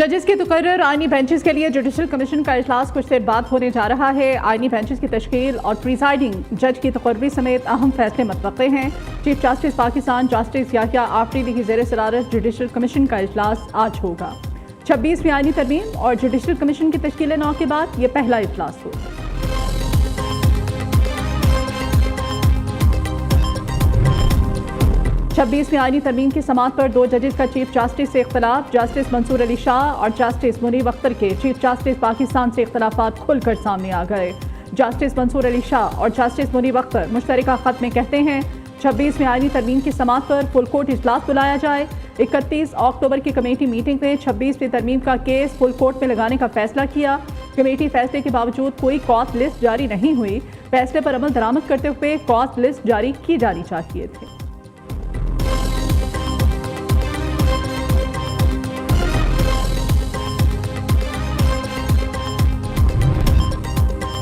जजेस के तकर्रर आईनी बेंचेस के लिए जुडिशल कमीशन का इजलास कुछ देर बाद होने जा रहा है। आईनी बेंचेस की तश्कील और प्रिजाइडिंग जज की तकर्री समेत अहम फैसले मतवक्के हैं। Chief justice Pakistan justice Yahya Afridi की ज़ेर सदारत जुडिशल कमीशन का इजलास आज होगा। 26वीं आईनी तरमीम और जुडिशल कमीशन की तश्कील नौ के बाद यह पहला इजलास होगा। 26वीं आईनी तरमीम की समाअत पर दो जजेस का चीफ जस्टिस से इख्तलाफ। जस्टिस मंसूर अली शाह और जस्टिस मुनीब अख्तर के चीफ जस्टिस पाकिस्तान से इख्तलाफात खुलकर सामने आ गए। जस्टिस मंसूर अली शाह और जस्टिस मुनीब अख्तर मुश्तरका खत में कहते हैं 26वीं आईनी तरमीम की समाअत पर फुल कोर्ट इजलास बुलाया जाए। 31 अक्टूबर की कमेटी मीटिंग में 26वीं तरमीम का केस फुल कोर्ट में लगाने का फैसला किया। कमेटी फैसले के बावजूद कोई कॉस्ट लिस्ट जारी नहीं हुई। फैसले पर अमल दरामद करते हुए कॉस्ट लिस्ट जारी की जानी चाहिए थी।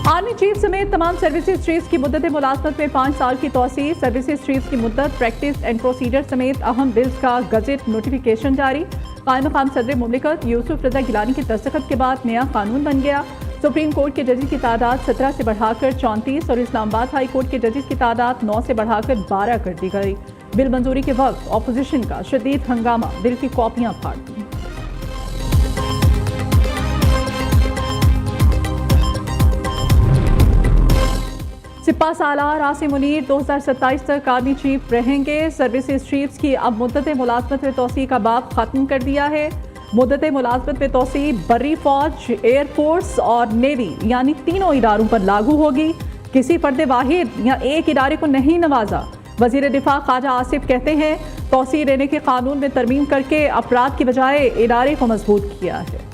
आर्मी चीफ समेत तमाम सर्विसेज चीफ्स की मुद्दत मुलाजमत में 5 साल की तोसी। सर्विसेज चीफ्स की मुद्दत, प्रैक्टिस एंड प्रोसीजर समेत अहम बिल्स का गजट नोटिफिकेशन जारी। कायम मकाम सदर मुमलिकत यूसुफ रजा गिलानी की दस्तखत के बाद नया कानून बन गया। सुप्रीम कोर्ट के जजेस की तादाद 17 से बढ़ाकर 34 और इस्लामाबाद हाई कोर्ट के जजेस की तादाद 9 से बढ़ाकर 12 कर दी गई। बिल मंजूरी के वक्त अपोजिशन का शदीद हंगामा, बिल की कॉपियां फाड़ दी। सिपा सालार आसिम मुनीर 2027 तक आर्मी चीफ रहेंगे। सर्विसेज चीफ्स की अब मुद्दत मुलाजमत में तोसी का बाब खत्म कर दिया है। मुद्दत मुलाजमत में तोसी बर्री फौज, एयरफोर्स और नेवी यानी तीनों इदारों पर लागू होगी। किसी फर्द वाहिद या एक इदारे को नहीं नवाजा। वजीर दिफा ख्वाजा आसिफ कहते हैं तोसी देने के कानून में तरमीम करके अपराध की बजाय इदारे को मजबूत किया है।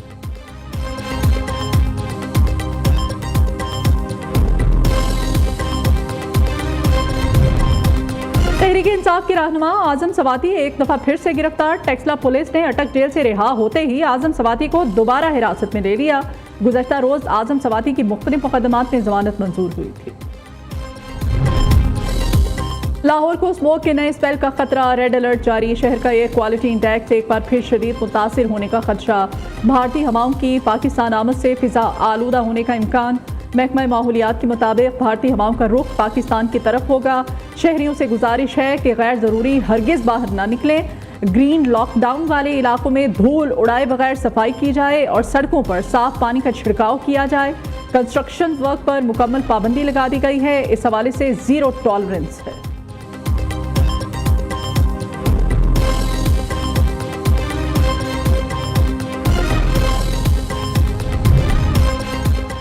तहरीक इंसाफ के रहनुमा आजम सवाती एक दफा फिर से गिरफ्तार। टेक्सला पुलिस ने अटक जेल से रिहा होते ही आजम सवाती को दोबारा हिरासत में ले लिया। गुज़श्ता रोज आजम सवाती की मुख्तलिफ मुकदमात में जमानत मंजूर हुई थी। लाहौर को स्मोक के नए स्पेल का खतरा, रेड अलर्ट जारी। शहर का एयर क्वालिटी इंडेक्स एक बार फिर शदीद मुतासिर होने का खदशा। भारतीय हवाओं की पाकिस्तान आमद से फिजा आलूदा होने का इम्कान। महकमा माहौलियात के मुताबिक भारतीय हवाओं का रुख पाकिस्तान की तरफ होगा। शहरियों से गुजारिश है कि गैर ज़रूरी हरगिज़ बाहर ना निकलें। ग्रीन लॉकडाउन वाले इलाकों में धूल उड़ाए बगैर सफाई की जाए और सड़कों पर साफ पानी का छिड़काव किया जाए। कंस्ट्रक्शन वर्क पर मुकम्मल पाबंदी लगा दी गई है। इस हवाले से ज़ीरो टॉलरेंस है।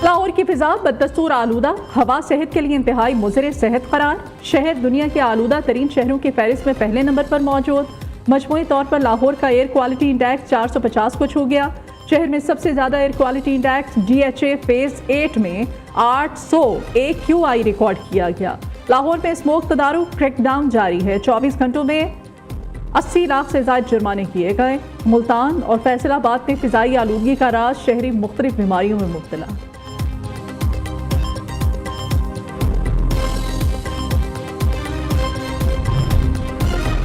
लाहौर की फिजा बदस्तूर आलूदा, हवा सेहत के लिए इंतहाई मुज़र सेहत करार। शहर दुनिया के आलूदा तरीन शहरों की फहरिस्त में पहले नंबर पर मौजूद। मजमूई तौर पर लाहौर का एयर क्वालिटी इंडेक्स 450 को छू गया। शहर में सबसे ज़्यादा air quality index DHA phase 8 में 800 AQI रिकॉर्ड किया गया। लाहौर में स्मोक तदारुक क्रैकडाउन जारी है। 24 घंटों में 80 लाख से ज़ायद जुर्माने किए गए। मुल्तान और फैसलाबाद में फिजाई आलूदगी का राज, शहरी मुख्तलिफ बीमारियों में मुब्तला।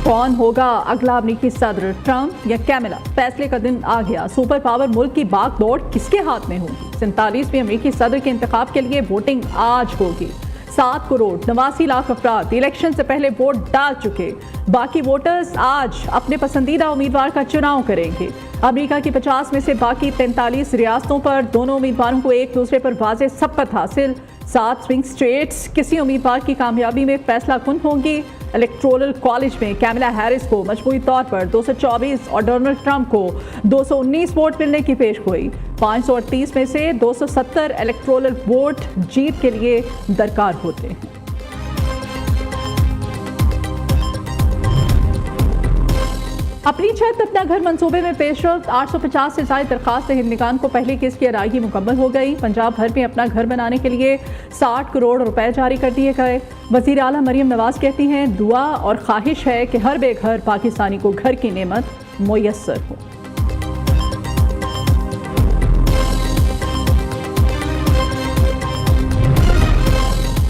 कौन होगा अगला अमरीकी सदर, ट्रंप या कैमला? फैसले का दिन आ गया। सुपर पावर मुल्क की बागडोर किसके हाथ में होगी? 47वें अमरीकी सदर के इंतखाब के लिए वोटिंग आज होगी। 7 करोड़ 89 लाख अफराद इलेक्शन से पहले वोट डाल चुके। बाकी वोटर्स आज अपने पसंदीदा उम्मीदवार का चुनाव करेंगे। अमेरिका की 50 में से बाकी 43 रियासतों पर दोनों उम्मीदवारों को एक दूसरे पर वाज़ेह सबकत हासिल। 7 स्विंग स्टेट्स किसी उम्मीदवार की कामयाबी में फैसला कुन होंगी। इलेक्टोरल कॉलेज में कैमला हैरिस को मजमूई तौर पर 224 और डोनाल्ड ट्रंप को 219 वोट मिलने की पेश गोई। 538 में से 270 इलेक्टोरल वोट जीत के लिए दरकार होते हैं। अपनी छत अपना घर मंसूबे में पेशरफ्त, 850 से ज़ायद दरखास्त हिंदनिकान को पहली किस्त की अदायगी मुकम्मल हो गई। पंजाब भर में अपना घर बनाने के लिए 60 करोड़ रुपए जारी कर दिए गए। वज़ीर आला मरियम नवाज कहती हैं दुआ और ख्वाहिश है कि हर बेघर पाकिस्तानी को घर की नेमत मुयस्सर हो।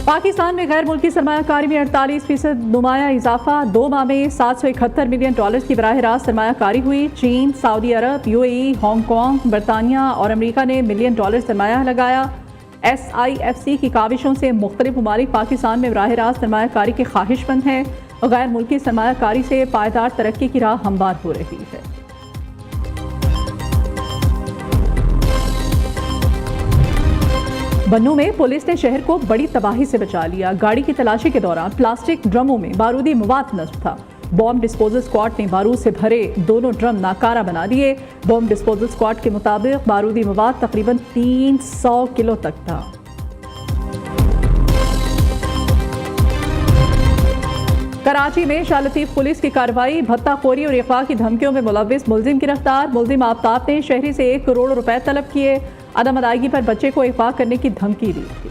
पाकिस्तान में गैर मुल्की सरमायाकारी में 48% नुमाया इजाफा। 2 माह में $771 मिलियन की बराह रास्त सरमायाकारी हुई। चीन, सऊदी अरब, UAE, हांगकॉन्ग, बरतानिया और अमेरिका ने $मिलियन सरमाया लगाया। SIFC की काविशों से मुख्तलिफ ममालिक पाकिस्तान में बराह रास्त सरमायाकारी के ख्वाहिशमंद हैं और गैर मुल्की सरमायाकारी से पायदार तरक्की की राह हमवार हो रही है। बन्नू में पुलिस ने शहर को बड़ी तबाही से बचा लिया। गाड़ी की तलाशी के दौरान प्लास्टिक ड्रमों में बारूदी मवाद नष्ट था। बॉम्ब डिस्पोजल स्क्वाड ने बारूद से भरे दोनों ड्रम नाकारा बना दिए। बॉम्ब डिस्पोजल स्क्वाड के मुताबिक बारूदी मवाद तकरीबन 300 किलो तक था। कराची में शाह लतीफ पुलिस की कार्रवाई। भत्ताखोरी और अगवा की धमकियों में मुलविस मुलजिम गिरफ्तार। मुलजिम आफ्ताब ने शहरी से 1 करोड़ रुपए तलब किए। अदम अदायगी पर बच्चे को अगवा करने की धमकी दी थी।